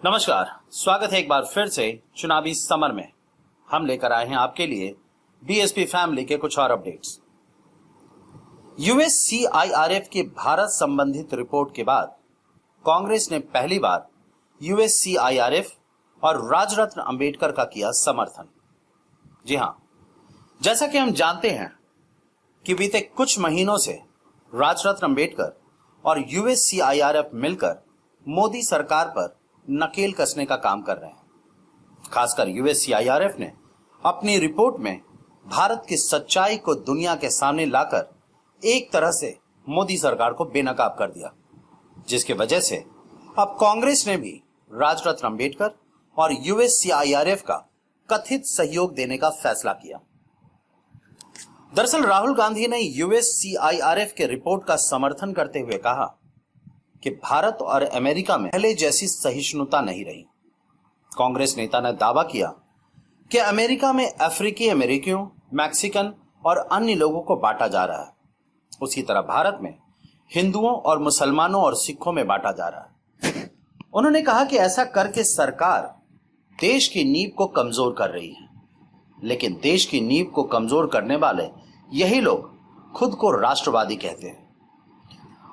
नमस्कार, स्वागत है एक बार फिर से चुनावी समर में। हम लेकर आए हैं आपके लिए बीएसपी फैमिली के कुछ और अपडेट्स। यूएससीआईआरएफ की भारत संबंधित रिपोर्ट के बाद कांग्रेस ने पहली बार यूएससीआईआरएफ और राजरत्न अंबेडकर का किया समर्थन। जी हां, जैसा कि हम जानते हैं कि बीते कुछ महीनों से राजरत्न अंबेडकर और यूएससीआईआरएफ मिलकर मोदी सरकार पर नकेल कसने का काम कर रहे हैं। खासकर यूएससीआईआरएफ ने अपनी रिपोर्ट में भारत की सच्चाई को दुनिया के सामने लाकर एक तरह से मोदी सरकार को बेनकाब कर दिया, जिसकी वजह से अब कांग्रेस ने भी राजरत्न अंबेडकर और यूएससीआईआरएफ का कथित सहयोग देने का फैसला किया। दरअसल राहुल गांधी ने यूएससीआईआरएफ के रिपोर्ट का समर्थन करते हुए कहा कि भारत और अमेरिका में पहले जैसी सहिष्णुता नहीं रही। कांग्रेस नेता ने दावा किया कि अमेरिका में अफ्रीकी अमेरिकियों, मैक्सिकन और अन्य लोगों को बांटा जा रहा है, उसी तरह भारत में हिंदुओं और मुसलमानों और सिखों में बांटा जा रहा है। उन्होंने कहा कि ऐसा करके सरकार देश की नींव को कमजोर कर रही है, लेकिन देश की नींव को कमजोर करने वाले यही लोग खुद को राष्ट्रवादी कहते हैं।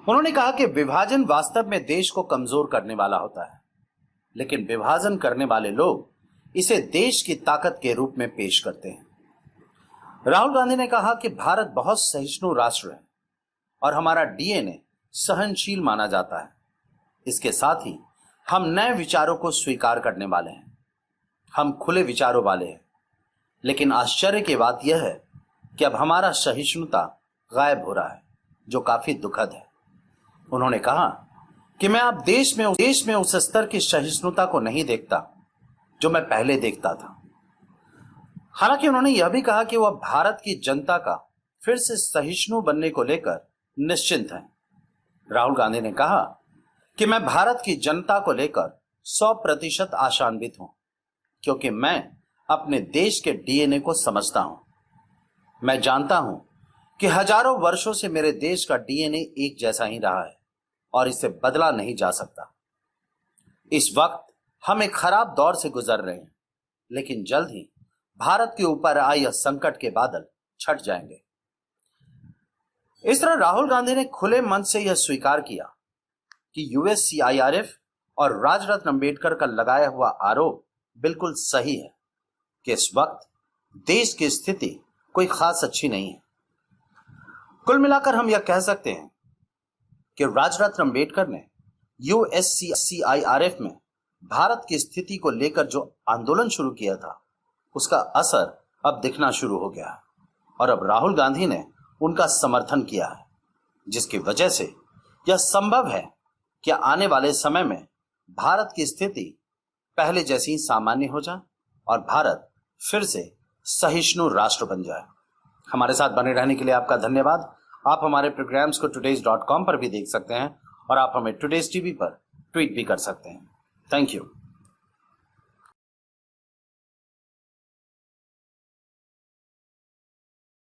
उन्होंने कहा कि विभाजन वास्तव में देश को कमजोर करने वाला होता है, लेकिन विभाजन करने वाले लोग इसे देश की ताकत के रूप में पेश करते हैं। राहुल गांधी ने कहा कि भारत बहुत सहिष्णु राष्ट्र है और हमारा डीएनए सहनशील माना जाता है। इसके साथ ही हम नए विचारों को स्वीकार करने वाले हैं। हम खुले विचारों वाले हैं, लेकिन आश्चर्य की बात यह है कि अब हमारा सहिष्णुता गायब हो रहा है, जो काफी दुखद है। उन्होंने कहा कि मैं अब देश में उस स्तर की सहिष्णुता को नहीं देखता जो मैं पहले देखता था। हालांकि उन्होंने यह भी कहा कि वह भारत की जनता का फिर से सहिष्णु बनने को लेकर निश्चिंत हैं। राहुल गांधी ने कहा कि मैं भारत की जनता को लेकर 100% आशान्वित हूं, क्योंकि मैं अपने देश के डीएनए को समझता हूं। मैं जानता हूं कि हजारों वर्षों से मेरे देश का डीएनए एक जैसा ही रहा है और इसे बदला नहीं जा सकता। इस वक्त हम एक खराब दौर से गुजर रहे हैं, लेकिन जल्द ही भारत के ऊपर आए यह संकट के बादल छट जाएंगे। इस तरह राहुल गांधी ने खुले मन से यह स्वीकार किया कि यूएससीआईआरएफ और राजरत्न अंबेडकर का लगाया हुआ आरोप बिल्कुल सही है कि इस वक्त देश की स्थिति कोई खास अच्छी नहीं है। कुल मिलाकर हम यह कह सकते हैं कि राजरत्न अंबेडकर ने यूएससीआईआरएफ में भारत की स्थिति को लेकर जो आंदोलन शुरू किया था, उसका असर अब दिखना शुरू हो गया है और अब राहुल गांधी ने उनका समर्थन किया है, जिसकी वजह से यह संभव है कि आने वाले समय में भारत की स्थिति पहले जैसी ही सामान्य हो जाए और भारत फिर से सहिष्णु राष्ट्र बन जाए। हमारे साथ बने रहने के लिए आपका धन्यवाद। आप हमारे प्रोग्राम्स को today's.com पर भी देख सकते हैं और आप हमें टुडेज टीवी पर ट्वीट भी कर सकते हैं। Thank you.